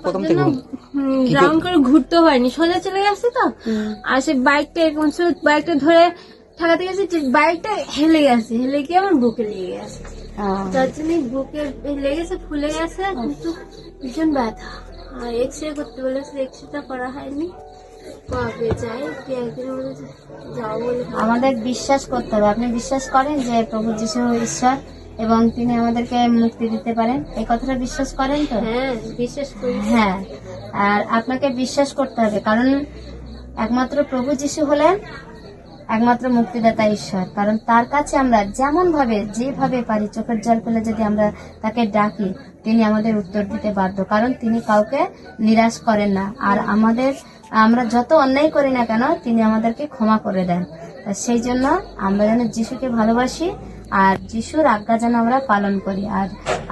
প্রথম থেকে রাউন্ড করে ঘুরতে হয়নি, সোজা চলে গেছে তো। আর সে বাইকটা এরকম ছিল, বাইকটা ধরে ঠেকাতে গেছে, বাইকটা হেলে গেছে, হেলে গিয়ে আমার বুকে লেগে গেছে। তার জন্য বুকে লেগেছে, ফুলে গেছে, কিন্তু ভীষণ ব্যথা। আর এক্সরে করতে বলেছে, এক্সরেটা করা হয়নি, কবে যাই একদিনের মধ্যে যাবো বলে। আমাদের বিশ্বাস করতে হবে। আপনি বিশ্বাস করেন যে প্রভু যিশু ঈশ্বর এবং তিনি আমাদেরকে মুক্তি দিতে পারেন? এই কথাটা বিশ্বাস করেন তো? হ্যাঁ, বিশ্বাস করি। হ্যাঁ, আর আপনাকে বিশ্বাস করতে হবে, কারণ একমাত্র প্রভু যিশু হলেন একমাত্র মুক্তিদাতা ঈশ্বর। কারণ তার কাছে আমরা যেমন ভাবে যেভাবে পারি চোখের জল ফেলে যদি আমরা তাকে ডাকি, তিনি আমাদের উত্তর দিতে বাধ্য, কারণ তিনি কাউকে নিরাশ করেন না। আর আমরা যত অন্যায় করি না কেন তিনি আমাদেরকে ক্ষমা করে দেন। সেই জন্য আমরা যেন যিশুকে ভালোবাসি আর যিশুর আজ্ঞা যেন আমরা পালন করি। আর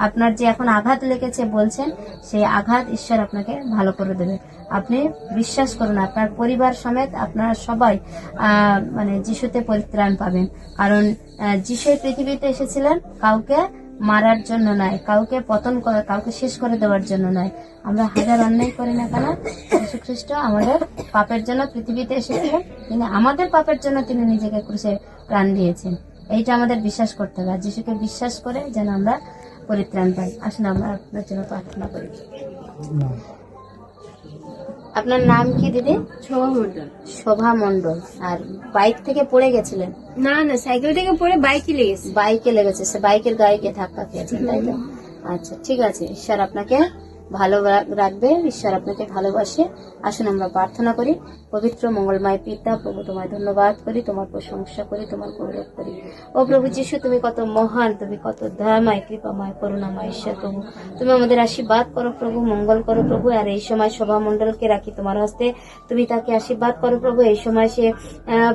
আপনার যে এখন আঘাত লেগেছে বলছেন, সেই আঘাত ঈশ্বর আপনাকে ভালো করে দেবে। আপনি বিশ্বাস করুন, আপনার পরিবার সমেত আপনারা সবাই মানে যিশুতে পরিত্রাণ পাবেন। কারণ যিশু এই পৃথিবীতে এসেছিলেন কাউকে মারার জন্য নয়, কাউকে কাউকে শেষ করে দেওয়ার জন্য নয়। আমরা হাজার অন্যায় করি না কেন, যীশু খ্রিস্ট আমাদের পাপের জন্য পৃথিবীতে এসেছিলেন। তিনি আমাদের পাপের জন্য তিনি নিজেকে ক্রুশে প্রাণ দিয়েছেন। এইটা আমাদের বিশ্বাস করতে হবে। যিশুকে বিশ্বাস করে যেন আমরা পরিত্রাণ পাই। আসুন আমরা আপনার জন্য প্রার্থনা করি। আপনার নাম কি দিদি? শোভা মন্ডল। শোভা মন্ডল। আর বাইক থেকে পড়ে গেছিলেন? না না, সাইকেল থেকে পড়ে বাইকে লেগেছে। বাইকে লেগেছে, সে বাইকের গায়ে গিয়ে ধাক্কা খেয়েছেন, তাই তো? আচ্ছা, ঠিক আছে। ঈশ্বর আপনাকে ভালো রাখবে, ঈশ্বর আপনাকে ভালোবাসে। আসুন আমরা প্রার্থনা করি। পবিত্র মঙ্গলময় পিতা, প্রভু তোমায় ধন্যবাদ করি, তোমার প্রশংসা করি, তোমার গৌরব করি। ও প্রভু যিশু, তুমি কত মহান, তুমি কত দয়াময়, কৃপাময়, করুণাময় ঈশ্বর। প্রভু তুমি আমাদের আশীর্বাদ করো প্রভু, মঙ্গল করো প্রভু। আর এই সময় শোভা মন্ডলকে রাখি তোমার হস্তে, তুমি তাকে আশীর্বাদ করো প্রভু। এই সময় সে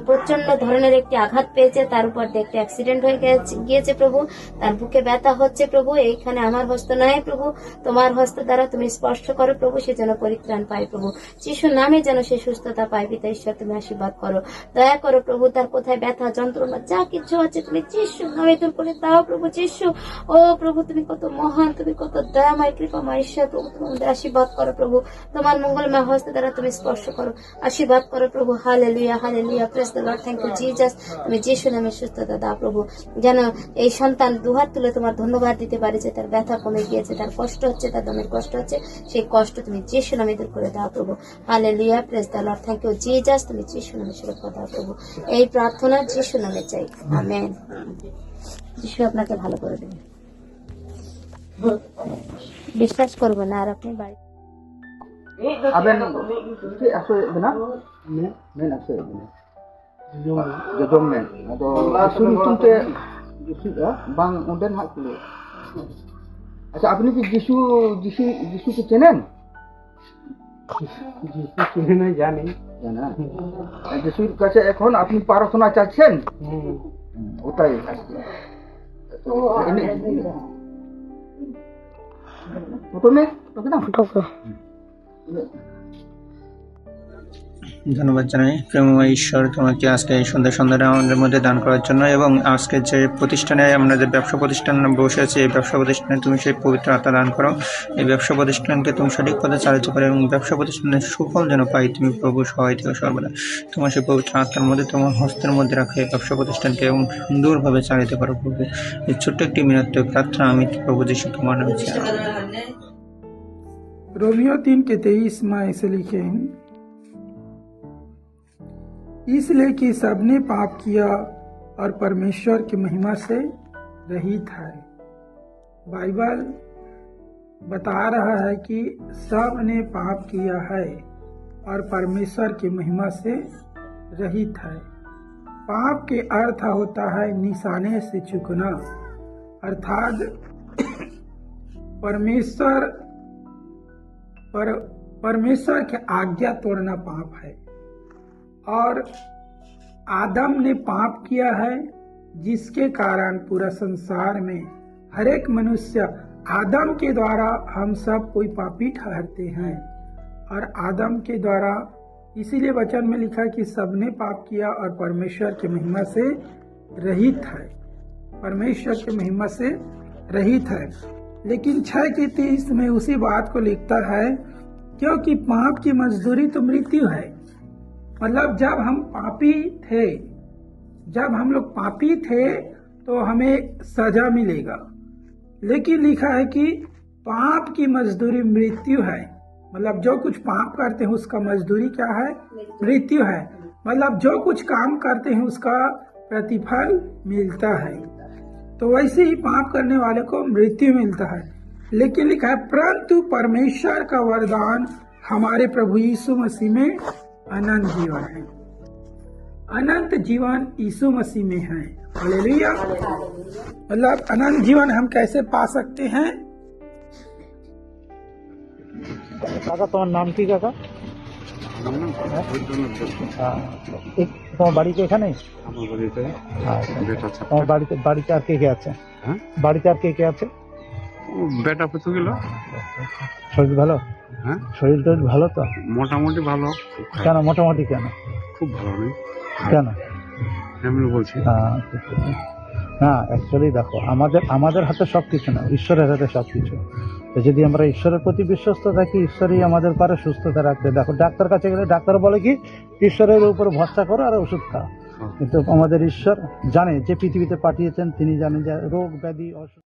প্রচন্ড ধরনের একটি আঘাত পেয়েছে, তার উপর দিয়ে একটি অ্যাক্সিডেন্ট হয়ে গিয়েছে প্রভু। তার বুকে ব্যথা হচ্ছে প্রভু। এইখানে আমার হস্ত নয় প্রভু, তোমার হস্ত দ্বারা তুমি স্পর্শ করো প্রভু, সে যেন পরিত্রাণ পায় প্রভু। যিশুর নামে যেন সে সুস্থতা পায়। পিতা ঈশ্বর তুমি আশীর্বাদ করো, দয়া করো প্রভু। তার কোথায় ব্যথা যন্ত্রণা যা কিছু আছে তুমি যিশুর নামে দূর করে দাও প্রভু। যিশু, ও প্রভু তুমি কত মহান, তুমি কত দয়াময়, কৃপাময় ঈশ্বর। প্রভু তুমি আমাদের আশীর্বাদ করো প্রভু, তোমার মঙ্গলময় হস্ত দ্বারা তুমি স্পর্শ করো, আশীর্বাদ করো প্রভু। Hallelujah, hallelujah, praise the Lord, thank you Jesus. তুমি যিশুর নামে সুস্থতা দাও প্রভু, যেন এই সন্তান দুহাত তুলে তোমার ধন্যবাদ দিতে পারে যে তার ব্যথা কমে গিয়েছে, তার কষ্ট হচ্ছে, তার দমের কষ্ট হচ্ছে, সেই কষ্ট তুমি যিশু নামে দূর করে দাও প্রভু। Hallelujah, praise the Lord, thank you Jesus. তুমি যিশু নামে সুরক্ষা দাও প্রভু। এই প্রার্থনা যিশু নামে চাই, আমেন। যিশু আপনাকে ভালো করে দেবে। বিশ্বাস করবো না। আর আপনি বাড়ি Aben itu aso benar? Men aso benar. Jom men. Ado jisu itu te jisu bang unden hak dulu. আচ্ছা, আপনি কি যিশুকে চেনেন? যিশু চিনি না, জানি। জানেন? যিশুর কাছে এখন আপনি প্রার্থনা চাচ্ছেন? ওটাই প্রথমে তোকে না ধন্যবাদ জানাই প্রেমময় ঈশ্বর তোমাকে আজকে এই সন্ধ্যাটা আমাদের মধ্যে দান করার জন্য, এবং আজকে যে প্রতিষ্ঠানে আমরা যে ব্যবসা প্রতিষ্ঠানে বসে আছি, এই ব্যবসা প্রতিষ্ঠানে তুমি সেই পবিত্র আত্মা দান করো। এই ব্যবসা প্রতিষ্ঠানকে তুমি সঠিক পথে চালিত করো এবং ব্যবসা প্রতিষ্ঠানের সুফল যেন পাই তুমি প্রভু সহায় থেকে সর্বদা। তোমার সেই পবিত্র আত্মার মধ্যে তোমার হস্তের মধ্যে রাখে এই ব্যবসা প্রতিষ্ঠানকে এবং সুন্দরভাবে চালিত করো প্রভু। এই ছোট্ট একটি মিনত্ব প্রার্থনা আমি প্রভু যিশু তোমার নামে চাই। रोमियो 3:23 में ऐसे लिखे, इसलिए कि सबने पाप किया और परमेश्वर की महिमा से रहित है। बाइबल बता रहा है कि सब ने पाप किया है और परमेश्वर की महिमा से रहित है। पाप के अर्थ होता है निशाने से चूकना, अर्थात परमेश्वर की आज्ञा तोड़ना पाप है। और आदम ने पाप किया है, जिसके कारण पूरा संसार में हर एक मनुष्य आदम के द्वारा हम सब कोई पापी ठहरते हैं। और आदम के द्वारा इसीलिए वचन में लिखा कि सबने पाप किया और परमेश्वर की महिमा से रहित है, परमेश्वर की महिमा से रहित है। लेकिन 6:30 में उसी बात को लिखता है क्योंकि पाप की मजदूरी तो मृत्यु है। मतलब जब हम पापी थे, जब हम लोग पापी थे तो हमें सजा मिलेगा, लेकिन लिखा है कि पाप की मजदूरी मृत्यु है। मतलब जो कुछ पाप करते हैं उसका मजदूरी क्या है? मृत्यु है। मतलब जो कुछ काम करते हैं उसका प्रतिफल मिलता है। तो वैसे ही पाप करने वाले को मृत्यु मिलता है। लेकिन लिखा है परंतु परमेश्वर का वरदान हमारे प्रभु यीशु मसीह में अनंत जीवन है। अनंत जीवन यीशु मसीह में है। हालेलुया। मतलब अनंत जीवन हम कैसे पा सकते हैं? কাকা তোমার নাম কি কাকা? তোমার বাড়ি কি এখানে? আমার বাড়িতে বেটা ছাত্র। তোমার বাড়িতে বাড়িতে আর কে কে আছে? হ্যাঁ, বাড়িতে আর কে কে আছে? বেটা পেতে গেল। শরীর ভালো? হ্যাঁ, শরীর টরীর ভালো তো? মোটামুটি ভালো। কেন মোটামুটি কেন? খুব ভালো নেই কেন? এমনি বলছি। না অ্যাকচুয়ালি দেখো, আমাদের হাতে সবকিছু না, ঈশ্বরের হাতে সবকিছু। তো যদি আমরা ঈশ্বরের প্রতি বিশ্বস্ত থাকি, ঈশ্বরই আমাদের পারে সুস্থতা রাখতে। দেখো ডাক্তার কাছে গেলে ডাক্তার বলে কি ঈশ্বরের উপর ভরসা করো আর ওষুধ খাও, কিন্তু আমাদের ঈশ্বর জানে যে পৃথিবীতে পাঠিয়েছেন, তিনি জানেন যে রোগ ব্যাধি অসুখ